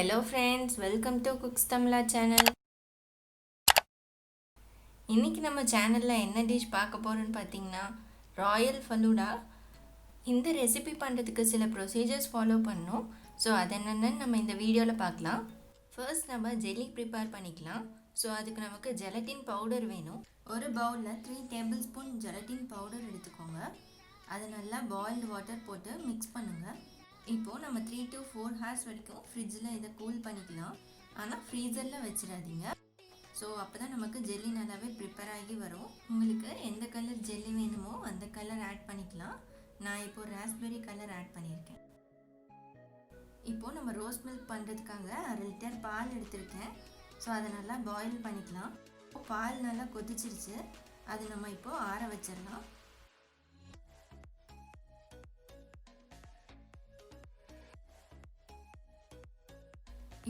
Hello friends, welcome to Cookz Tamizha channel. இன்னைக்கு நம்ம சேனல்ல என்ன டிஷ் பார்க்க போறோம்னு பாத்தீங்கன்னா ராயல் ஃபலூடா. இந்த ரெசிபி பண்றதுக்கு சில ப்ரொசீஜர்ஸ் ஃபாலோ பண்ணனும். சோ அது என்னன்னு நம்ம இந்த வீடியோல பார்க்கலாம். ஃபர்ஸ்ட் நம்ம ஜெல்லி ப்ரிப்பேர் பண்ணிக்கலாம். சோ அதுக்கு நமக்கு ஜெலட்டின் பவுடர் வேணும். ஒரு பவுல்ல 3 டேபிள்ஸ்பூன் ஜெலட்டின் பவுடர் எடுத்துக்கோங்க. அதை நல்லா பாயில்டு வாட்டர் போட்டு மிக்ஸ் பண்ணுங்க. இப்போ நம்ம 3 to 4 hours வரைக்கும் ஃப்ரிட்ஜில் இதை கூல் பண்ணிக்கலாம். ஆனால் ஃப்ரீசரில் வச்சிடாதீங்க. ஸோ அப்போ தான் நமக்கு ஜெல்லி நல்லாவே ப்ரிப்பேர் ஆகி வரும். உங்களுக்கு எந்த கலர் ஜெல்லி வேணுமோ அந்த கலர் ஆட் பண்ணிக்கலாம். நான் இப்போ ராஸ்பெரி கலர் ஆட் பண்ணியிருக்கேன். இப்போது நம்ம ரோஸ் மில்க் பண்ணுறதுக்காக 1 லிட்டர் பால் எடுத்திருக்கேன். ஸோ அதை நல்லா பாயில் பண்ணிக்கலாம். பால் நல்லா கொதிச்சிருச்சு. அது நம்ம இப்போது ஆற வச்சிடலாம்.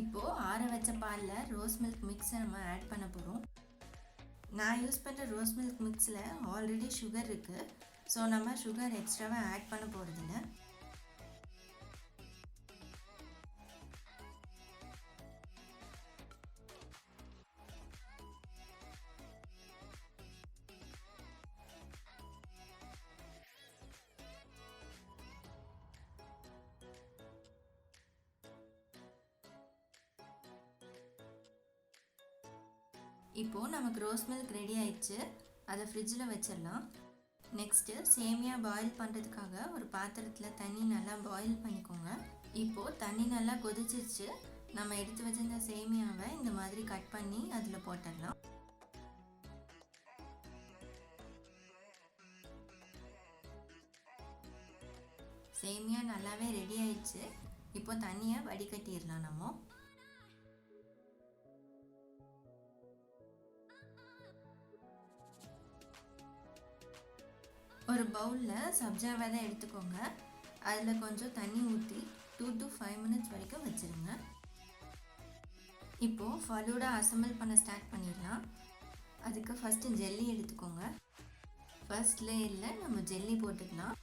இப்போ ஆற வச்ச பால்ல ரோஸ் மில்க் மிக்ஸை நம்ம ஆட் பண்ண போறோம். நான் யூஸ் பண்ற ரோஸ் மில்க் மிக்ஸ்ல ஆல்ரெடி சுகர் இருக்கு. ஸோ நம்ம சுகர் எக்ஸ்ட்ராவா ஆட் பண்ண போறது இல்லை. இப்போ நமக்கு ரோஸ் மில்க் ரெடி ஆயிடுச்சு. அதை ஃப்ரிட்ஜில் வச்சிடலாம். நெக்ஸ்ட்டு சேமியா பாயில் பண்ணுறதுக்காக ஒரு பாத்திரத்தில் தண்ணி நல்லா பாயில் பண்ணிக்கோங்க. இப்போது தண்ணி நல்லா கொதிச்சிருச்சு. நம்ம எடுத்து வச்சிருந்த சேமியாவை இந்த மாதிரி கட் பண்ணி அதில் போட்டுடலாம். சேமியா நல்லாவே ரெடி ஆயிடுச்சு. இப்போ தண்ணியை வடிகட்டிடலாம். நம்ம ஒரு பவுலில் சப்ஜா விதை எடுத்துக்கோங்க. அதில் கொஞ்சம் தண்ணி ஊற்றி 2 to 5 minutes வரைக்கும் வச்சுருங்க. இப்போது ஃபலூடா அசம்பிள் பண்ண ஸ்டார்ட் பண்ணிடலாம். அதுக்கு ஃபஸ்ட்டு ஜெல்லி எடுத்துக்கோங்க. ஃபர்ஸ்ட் லேயரில் நம்ம ஜெல்லி போட்டுக்கலாம்.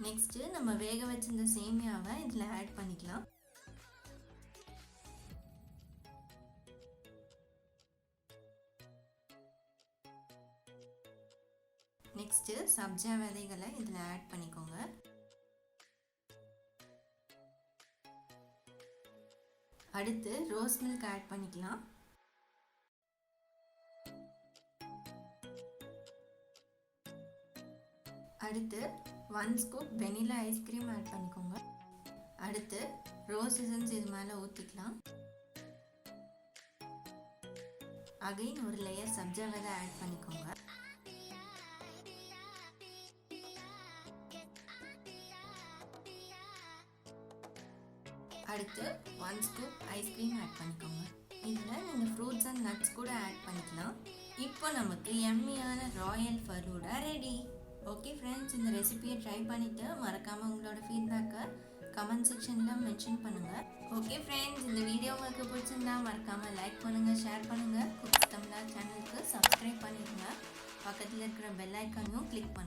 நெக்ஸ்ட் நம்ம வேக வச்சிருந்த சேமியாவை இதில் ஆட் பண்ணிக்கலாம். நெக்ஸ்ட் சப்ஜா விதைகளை இதில் ஆட் பண்ணிக்கோங்க. அடுத்து ரோஸ் மில்க் ஆட் பண்ணிக்கலாம். அடுத்து 1 scoop வெனிலா ஐஸ்கிரீம் ஆட் பண்ணிக்கோங்க. அடுத்து ரோஸ் எசன்ஸ் இது மேலே ஊற்றிக்கலாம். அகைன் ஒரு லேயர் சப்ஜா விதை ஆட் பண்ணிக்கோங்க. அடுத்து 1 scoop ஐஸ்கிரீம் ஆட் பண்ணிக்கோங்க. இதில் நீங்கள் ஃப்ரூட்ஸ் அண்ட் நட்ஸ் கூட ஆட் பண்ணிக்கலாம். இப்போ நமக்கு எம்மியான royal falooda ready. Okay friends, இந்த ரெசிபியை ட்ரை பண்ணிவிட்டு மறக்காமல் உங்களோட ஃபீட்பேக்கை கமெண்ட் செக்ஷனில் மென்ஷன் பண்ணுங்கள். ஓகே ஃப்ரெண்ட்ஸ், இந்த வீடியோ உங்களுக்கு பிடிச்சிருந்தா மறக்காமல் லைக் பண்ணுங்கள், ஷேர் பண்ணுங்கள். குக்ஸ் தமிழா சேனலுக்கு சப்ஸ்கிரைப் பண்ணிடுங்க. பக்கத்தில் இருக்கிற பெல் ஐக்கானையும் கிளிக் பண்ணுங்கள்.